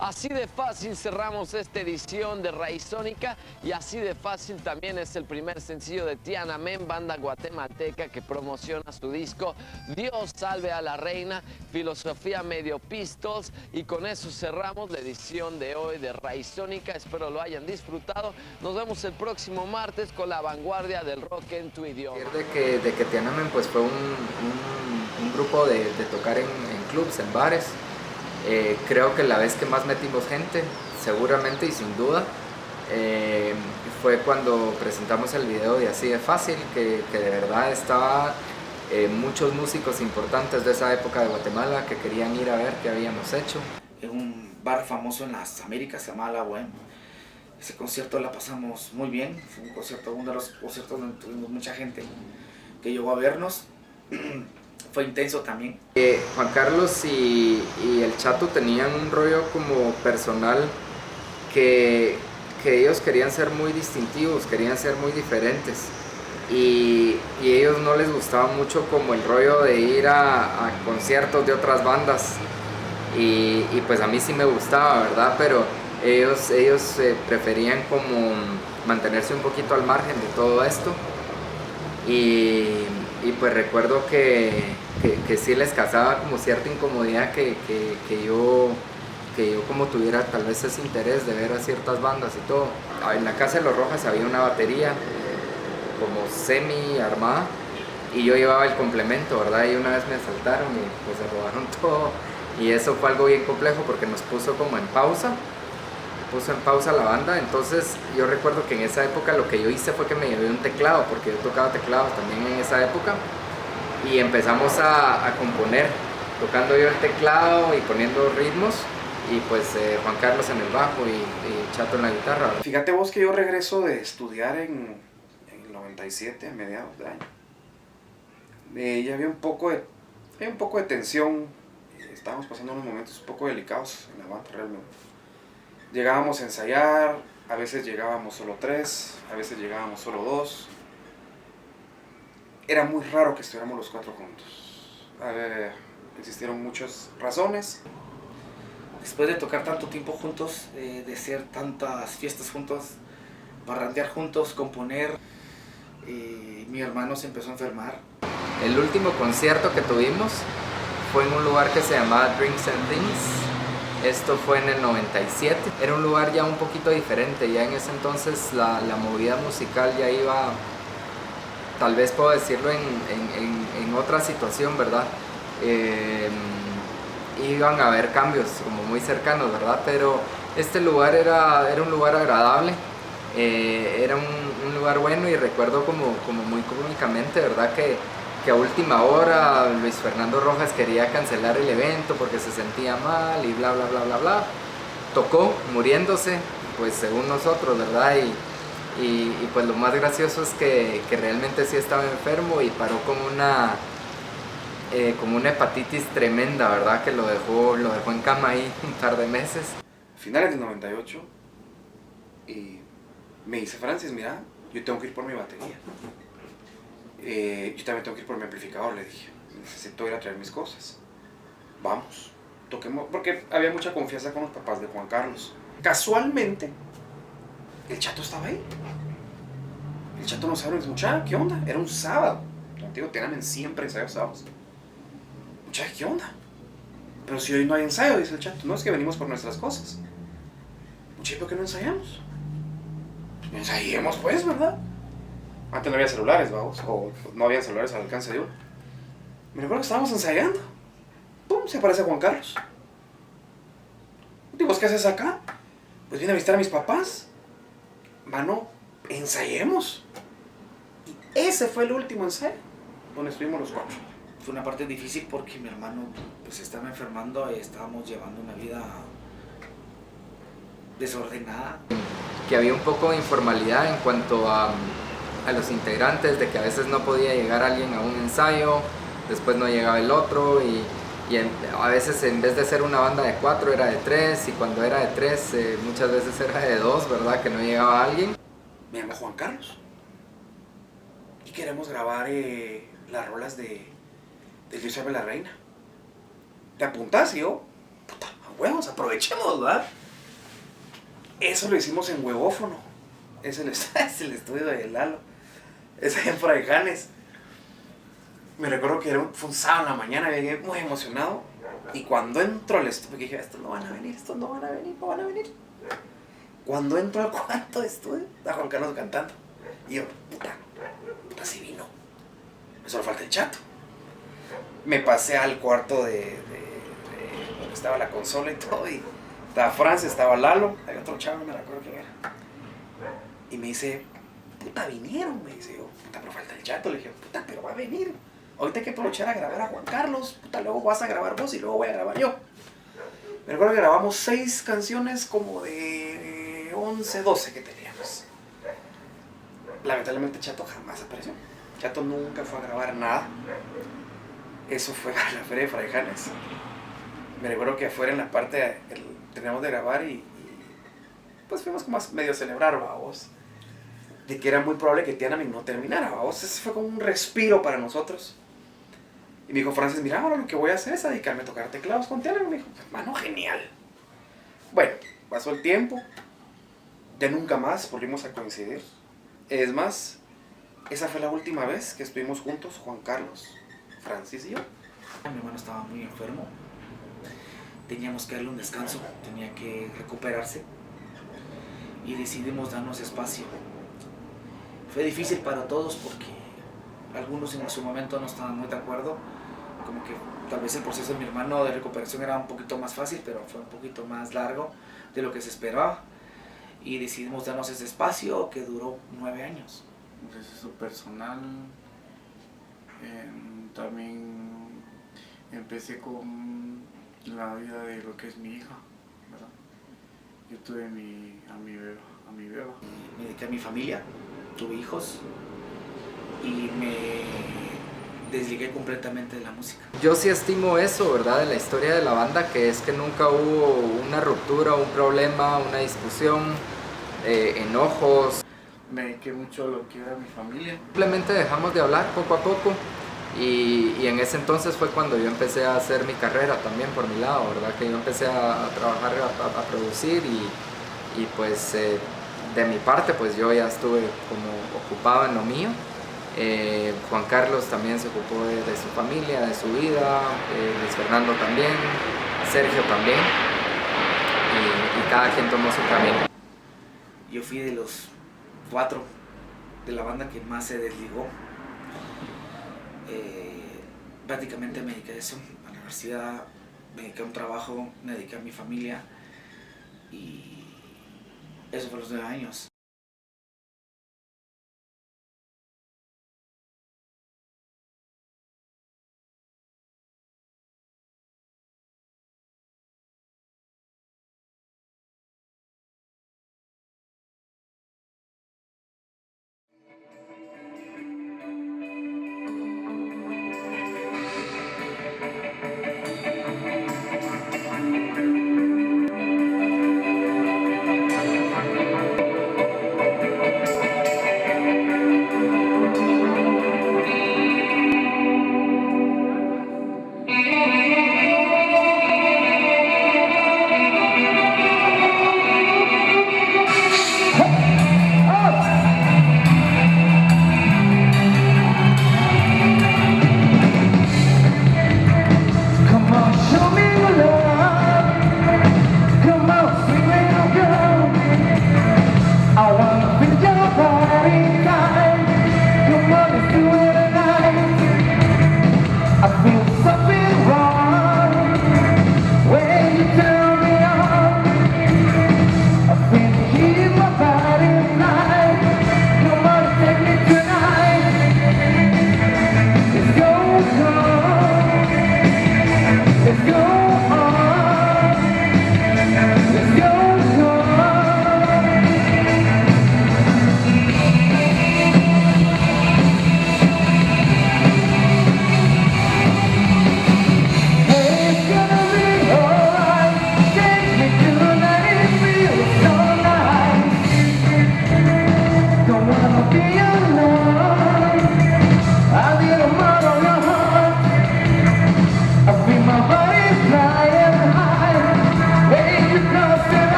Así de fácil cerramos esta edición de Raíz Sónica y así de fácil también es el primer sencillo de Tiananmen, banda guatemalteca que promociona su disco Dios salve a la reina, filosofía medio Pistols, y con eso cerramos la edición de hoy de Raíz Sónica. Espero lo hayan disfrutado. Nos vemos el próximo martes con la vanguardia del rock en tu idioma. De que Tiananmen pues fue un grupo de tocar en clubs, en bares. Creo que la vez que más metimos gente, seguramente y sin duda, fue cuando presentamos el video de Así de Fácil, que de verdad estaba muchos músicos importantes de esa época de Guatemala que querían ir a ver qué habíamos hecho. En un bar famoso en las Américas, se llamaba La Bohème. Ese concierto la pasamos muy bien, fue un concierto, uno de los conciertos donde tuvimos mucha gente que llegó a vernos. Fue intenso también. Juan Carlos y el Chato tenían un rollo como personal que ellos querían ser muy distintivos, querían ser muy diferentes y ellos no les gustaba mucho como el rollo de ir a conciertos de otras bandas y pues a mí sí me gustaba, ¿verdad? Pero ellos preferían como mantenerse un poquito al margen de todo esto y pues recuerdo que sí les causaba como cierta incomodidad que yo como tuviera tal vez ese interés de ver a ciertas bandas y todo. En la casa de los Rojas había una batería como semi armada y yo llevaba el complemento, ¿verdad? Y una vez me asaltaron y pues se robaron todo y eso fue algo bien complejo porque nos puso como en pausa. Puso en pausa la banda, entonces yo recuerdo que en esa época lo que yo hice fue que me llevé un teclado, porque yo tocaba teclados también en esa época, y empezamos a componer, tocando yo el teclado y poniendo ritmos, y pues Juan Carlos en el bajo y Chato en la guitarra. Fíjate vos que yo regreso de estudiar en el 97, a mediados de año. Ya había un poco de tensión, estábamos pasando unos momentos un poco delicados en la banda realmente. Llegábamos a ensayar, a veces llegábamos solo 3, a veces llegábamos solo 2. Era muy raro que estuviéramos los 4 juntos. Existieron muchas razones. Después de tocar tanto tiempo juntos, de hacer tantas fiestas juntos, parrandear juntos, componer, mi hermano se empezó a enfermar. El último concierto que tuvimos fue en un lugar que se llamaba Drinks and Things. Esto fue en el 97, era un lugar ya un poquito diferente, ya en ese entonces la movida musical ya iba, tal vez puedo decirlo en otra situación, ¿verdad? Iban a haber cambios como muy cercanos, ¿verdad? Pero este lugar era un lugar agradable, era un lugar bueno y recuerdo como muy cómicamente, ¿verdad? Que a última hora Luis Fernando Rojas quería cancelar el evento porque se sentía mal y bla bla bla bla bla. Tocó muriéndose, pues según nosotros, ¿verdad? Y pues lo más gracioso es que realmente sí estaba enfermo y paró como una hepatitis tremenda, ¿verdad? Que lo dejó en cama ahí un par de meses. Finales del 98 y me dice Francis, mira, yo tengo que ir por mi batería. Yo también tengo que ir por mi amplificador, le dije. Necesito ir a traer mis cosas. Vamos, toquemos, porque había mucha confianza con los papás de Juan Carlos. Casualmente, el Chato estaba ahí. El Chato no sabe, muchacha, ¿qué onda? Era un sábado. Contigo Tiananmen siempre ensayos sábados. pucha, ¿qué onda? Pero si hoy no hay ensayo, dice el chato. No, es que venimos por nuestras cosas. Pucha, ¿por qué no ensayamos? Ensayemos pues, ¿verdad? Antes no había celulares, vamos, o no había celulares al alcance de uno. Me recuerdo que estábamos ensayando. ¡Pum! Se aparece Juan Carlos. Digo, ¿qué haces acá? Pues vine a visitar a mis papás. Mano, ensayemos. Y ese fue el último ensayo, donde estuvimos los 4. Fue una parte difícil porque mi hermano pues estaba enfermando y estábamos llevando una vida desordenada. Que había un poco de informalidad en cuanto a los integrantes, de que a veces no podía llegar alguien a un ensayo, después no llegaba el otro y a veces en vez de ser una banda de 4 era de 3 y cuando era de 3 muchas veces era de 2, ¿verdad? Que no llegaba alguien. Me llamo Juan Carlos y queremos grabar las rolas de Dios salve la reina. ¿Te apuntás? Y yo, puta, a huevos, aprovechemos, ¿verdad? Eso lo hicimos en Huevófono. Es el estudio de Lalo. Es allá en Fraijanes. Me recuerdo que fue un sábado en la mañana, llegué muy emocionado. Y cuando entro al estudio, dije, estos no van a venir. Cuando entro al cuarto de estudio, está Juan Carlos cantando. Y yo, puta, sí vino. Solo falta el chato. Me pasé al cuarto de donde estaba la consola y todo. Y estaba Francis, estaba Lalo. Hay otro chavo, no me recuerdo quién era. Y me dice, puta, vinieron. Me dice yo, puta, pero falta el chato. Le dije, puta, pero va a venir. Ahorita hay que aprovechar a grabar a Juan Carlos. Puta, luego vas a grabar vos y luego voy a grabar yo. Me recuerdo que grabamos 6 canciones como de 11, 12 que teníamos. Lamentablemente Chato jamás apareció. Chato nunca fue a grabar nada. Eso fue a la feria de Fraijanes. Me recuerdo que afuera en la parte teníamos de grabar y pues fuimos como a medio celebrar, vamos. De que era muy probable que Tiananmen no terminara, vamos. Ese fue como un respiro para nosotros. Y me dijo Francis, mira, ahora lo que voy a hacer es dedicarme a tocar teclados con Tiananmen. Me dijo, mano, genial. Bueno, pasó el tiempo. Ya nunca más volvimos a coincidir. Es más, esa fue la última vez que estuvimos juntos, Juan Carlos, Francis y yo. Mi hermano estaba muy enfermo. Teníamos que darle un descanso, tenía que recuperarse. Y decidimos darnos espacio. Fue difícil para todos porque algunos en su momento no estaban muy de acuerdo. Como que tal vez el proceso de mi hermano de recuperación era un poquito más fácil, pero fue un poquito más largo de lo que se esperaba. Y decidimos darnos ese espacio que duró 9 años. Un proceso personal. También empecé con la vida de lo que es mi hija, ¿verdad? Yo tuve a mi beba. Me dediqué a mi familia, tuve hijos y me desligué completamente de la música. Yo sí estimo eso, ¿verdad? De la historia de la banda, que es que nunca hubo una ruptura, un problema, una discusión, enojos. Me dediqué mucho a lo que era mi familia. Simplemente dejamos de hablar poco a poco y en ese entonces fue cuando yo empecé a hacer mi carrera también por mi lado, ¿verdad? Que yo empecé a trabajar, a producir y pues de mi parte pues yo ya estuve como ocupado en lo mío. Juan Carlos también se ocupó de su familia, de su vida, Luis Fernando también, Sergio también y cada quien tomó su camino. Yo fui de los 4 de la banda que más se desligó. Prácticamente me dediqué a eso, a la universidad, me dediqué a un trabajo, me dediqué a mi familia y eso fue los 9 años.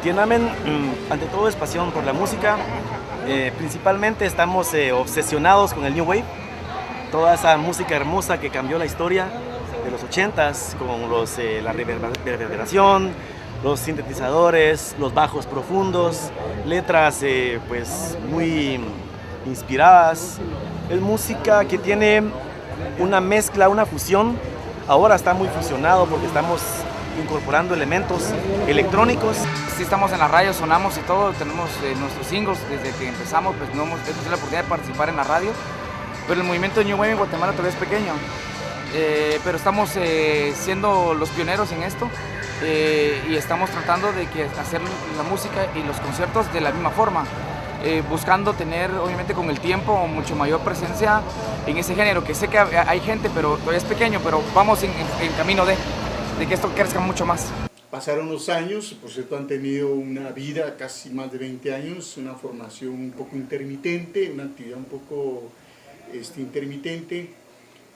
Tiananmen, ante todo, es pasión por la música. Principalmente estamos obsesionados con el New Wave, toda esa música hermosa que cambió la historia de los 80s, con la reverberación, los sintetizadores, los bajos profundos, letras pues muy inspiradas. Es música que tiene una mezcla, una fusión. Ahora está muy fusionado porque estamos incorporando elementos electrónicos. Sí, estamos en la radio, sonamos y todo, tenemos nuestros singles desde que empezamos, pues no hemos tenido la oportunidad de participar en la radio, pero el movimiento de New Wave en Guatemala todavía es pequeño, pero estamos siendo los pioneros en esto y estamos tratando de hacer la música y los conciertos de la misma forma, buscando tener obviamente con el tiempo mucho mayor presencia en ese género, que sé que hay gente, pero todavía es pequeño, pero vamos en camino de que esto crezca mucho más. Pasaron los años, por cierto han tenido una vida casi más de 20 años, una formación un poco intermitente, una actividad un poco intermitente,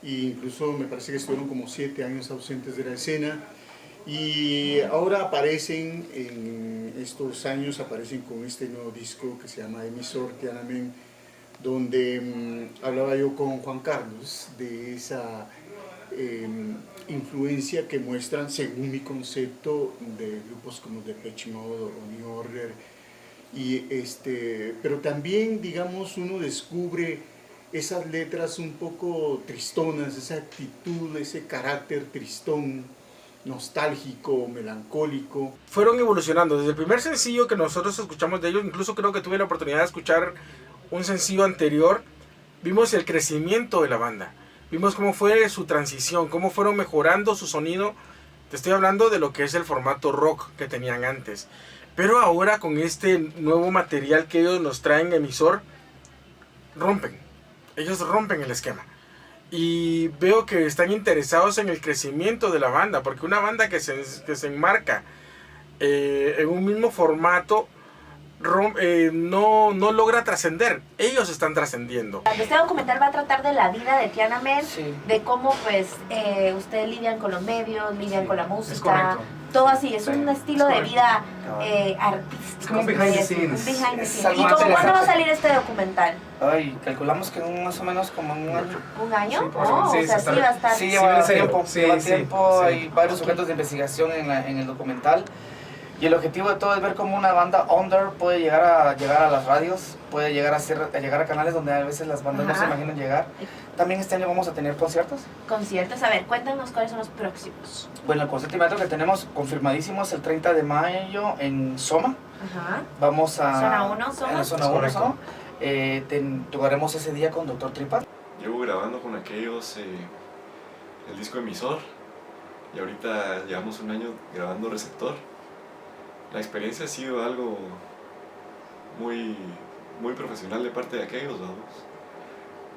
e incluso me parece que estuvieron como 7 años ausentes de la escena, y ahora aparecen, en estos años aparecen con este nuevo disco que se llama Emisor Tiananmen, donde hablaba yo con Juan Carlos de esa influencia que muestran, según mi concepto, de grupos como Depeche Mode o Ronnie Order, pero también, digamos, uno descubre esas letras un poco tristonas, esa actitud, ese carácter tristón, nostálgico, melancólico. Fueron evolucionando, desde el primer sencillo que nosotros escuchamos de ellos, incluso creo que tuve la oportunidad de escuchar un sencillo anterior, vimos el crecimiento de la banda. Vimos cómo fue su transición, cómo fueron mejorando su sonido. Te estoy hablando de lo que es el formato rock que tenían antes. Pero ahora con este nuevo material que ellos nos traen, Emisor, rompen. Ellos rompen el esquema. Y veo que están interesados en el crecimiento de la banda. Porque una banda que se enmarca en un mismo formato no logra trascender. Ellos están trascendiendo. Este documental va a tratar de la vida de Tiananmen, de cómo pues ustedes lidian con los medios, lidian con la música, todo así, es un estilo de vida artístico. Es como un behind the scenes. ¿Y cuándo va a salir este documental? Ay, calculamos que más o menos como un año. ¿Un año? Sí, o sea, sí va a estar. Sí, lleva tiempo, Sí. Hay varios sujetos de investigación en el documental. Y el objetivo de todo es ver cómo una banda under puede llegar a las radios, puede llegar a canales donde a veces las bandas no se imaginan llegar. También este año vamos a tener conciertos. Conciertos, a ver, cuéntanos cuáles son los próximos. Bueno, el concierto que tenemos confirmadísimo es el 30 de mayo en Soma. Vamos a... Zona 1, Soma. En la Zona 1, Soma. Tocaremos ese día con Dr. Tripa. Llevo grabando con aquellos el disco Emisor y ahorita llevamos un año grabando Receptor. La experiencia ha sido algo muy profesional de parte de aquellos, vamos.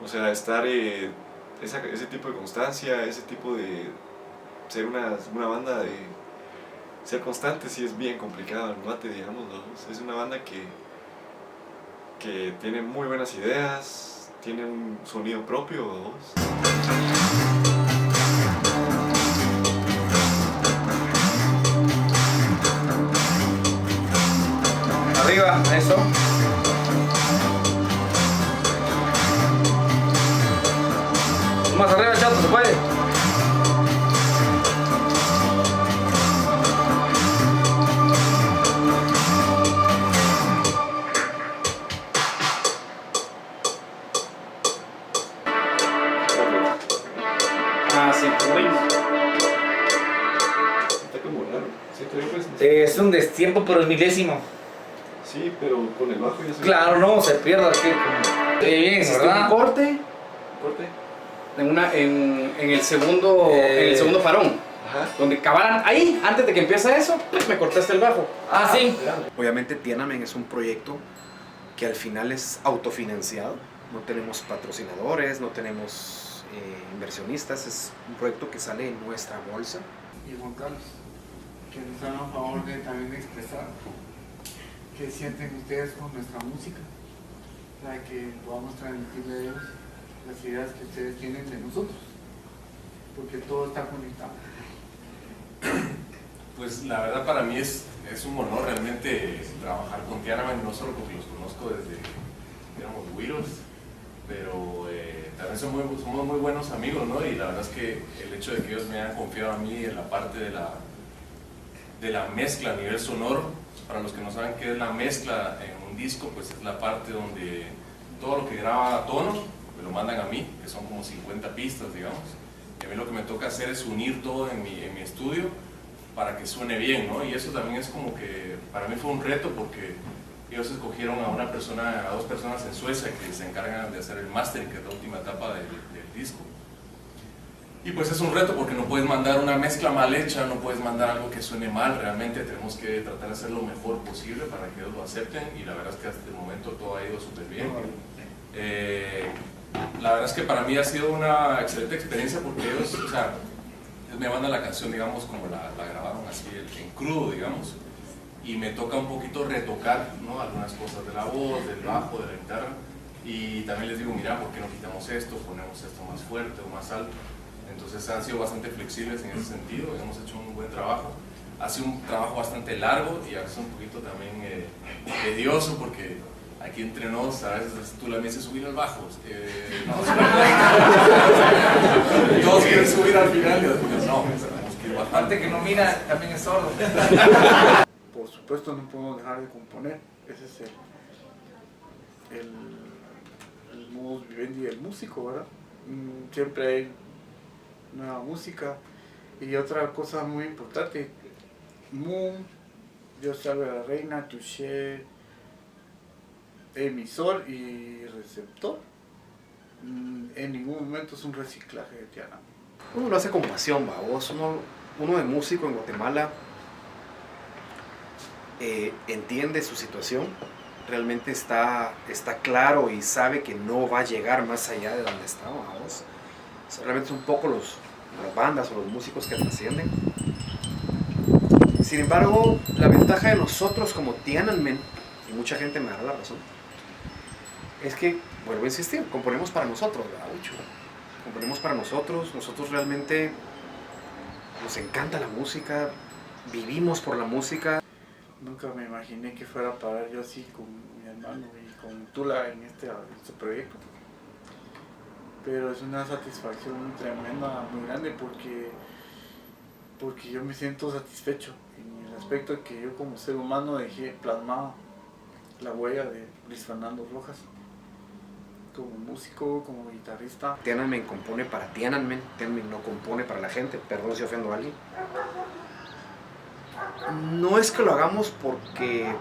O sea, estar ese tipo de constancia, ese tipo de ser una banda, de ser constante, sí es bien complicado en Guate, digamos, vamos. Es una banda que tiene muy buenas ideas, tiene un sonido propio, vamos. Arriba, eso. Más arriba, chato, se puede. Sí, está como raro. Es un destiempo, pero el milésimo. Sí, pero con el bajo ya se... Claro, no, se pierde aquí. Bien, ¿verdad? Un corte. En el segundo farón. Donde cabaran ahí, antes de que empiece eso, me cortaste el bajo. Sí. Obviamente Tiananmen es un proyecto que al final es autofinanciado. No tenemos patrocinadores, no tenemos inversionistas. Es un proyecto que sale en nuestra bolsa. Y Juan Carlos, que nos hagan a favor de también expresar qué sienten ustedes con nuestra música, para que podamos transmitirle a ellos las ideas que ustedes tienen de nosotros, porque todo está conectado. Pues la verdad para mí es un honor realmente trabajar con Tiananmen, no solo porque los conozco desde, digamos, Güiros, pero también somos muy buenos amigos, ¿no? Y la verdad es que el hecho de que ellos me hayan confiado a mí en la parte de la mezcla a nivel sonoro, para los que no saben qué es la mezcla en un disco, pues es la parte donde todo lo que graba a tono me lo mandan a mí, que son como 50 pistas, digamos. Y a mí lo que me toca hacer es unir todo en mi estudio para que suene bien, ¿no? Y eso también es como que para mí fue un reto porque ellos escogieron a dos personas en Suecia que se encargan de hacer el mastering, que es la última etapa del disco. Y pues es un reto porque no puedes mandar una mezcla mal hecha, no puedes mandar algo que suene mal, realmente tenemos que tratar de hacer lo mejor posible para que ellos lo acepten y la verdad es que hasta el momento todo ha ido súper bien. La verdad es que para mí ha sido una excelente experiencia porque ellos, o sea, me mandan la canción, digamos, como la grabaron así en crudo, digamos, y me toca un poquito retocar, ¿no? Algunas cosas de la voz, del bajo, de la guitarra, y también les digo, mira, ¿por qué no quitamos esto? Ponemos esto más fuerte o más alto. Entonces han sido bastante flexibles en ese sentido, hemos hecho un buen trabajo. Ha sido un trabajo bastante largo y a veces un poquito también tedioso porque aquí entre nos, a veces tú la me dices subir al bajo, todos quieren subir al final y después no, tenemos que ir bajando. Aparte que no mira, también es sordo. Por supuesto no podemos dejar de componer, ese es el modus vivendi del músico, ¿verdad? Siempre hay nueva música. Y otra cosa muy importante, Moon, Dios salve a la reina, touché, emisor y receptor. En ningún momento es un reciclaje de Tiananmen. Uno lo hace con pasión, babos. Uno de músico en Guatemala entiende su situación, realmente está claro y sabe que no va a llegar más allá de donde está, babos. Realmente son un poco las bandas o los músicos que trascienden. Sin embargo, la ventaja de nosotros como Tiananmen, y mucha gente me dará la razón, es que, vuelvo a insistir, componemos para nosotros, ¿verdad, Ucho? Componemos para nosotros realmente nos encanta la música, vivimos por la música. Nunca me imaginé que fuera a parar yo así con mi hermano y con Tula en este proyecto. Pero es una satisfacción muy tremenda, muy grande, porque yo me siento satisfecho en el aspecto de que yo como ser humano dejé plasmada la huella de Luis Fernando Rojas como músico, como guitarrista. Tiananmen compone para Tiananmen, Tiananmen no compone para la gente, perdón si ofendo a alguien. No es que lo hagamos porque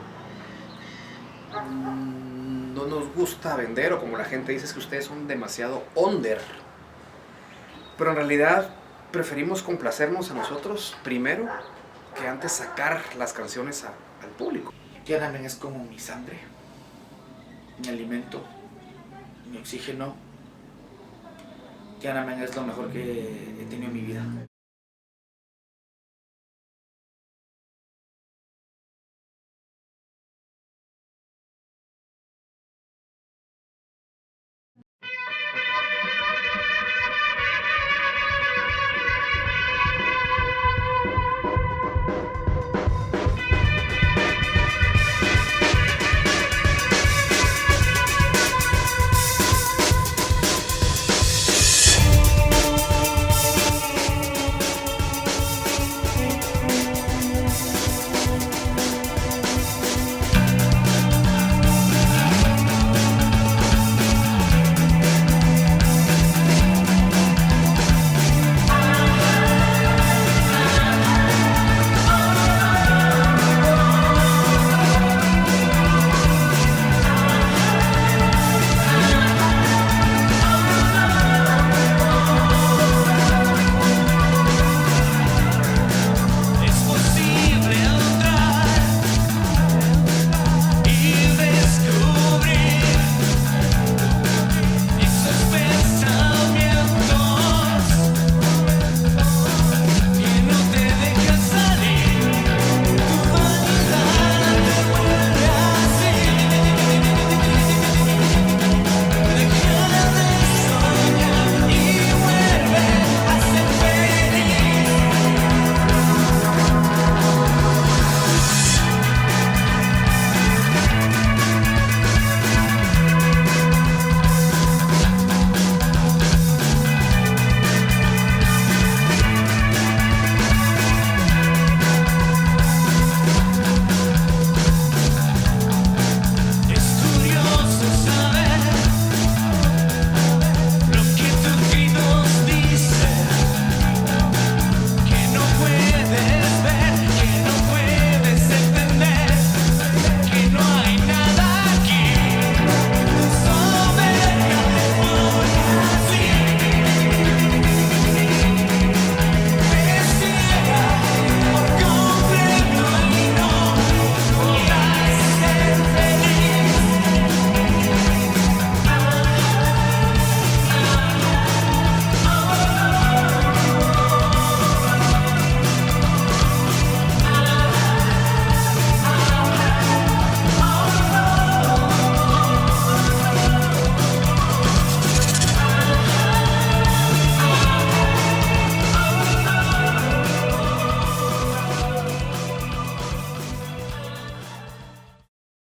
no nos gusta vender o como la gente dice es que ustedes son demasiado under, pero en realidad preferimos complacernos a nosotros primero que antes sacar las canciones al público. Tiananmen es como mi sangre, mi alimento, mi oxígeno. Tiananmen es lo mejor que he tenido en mi vida.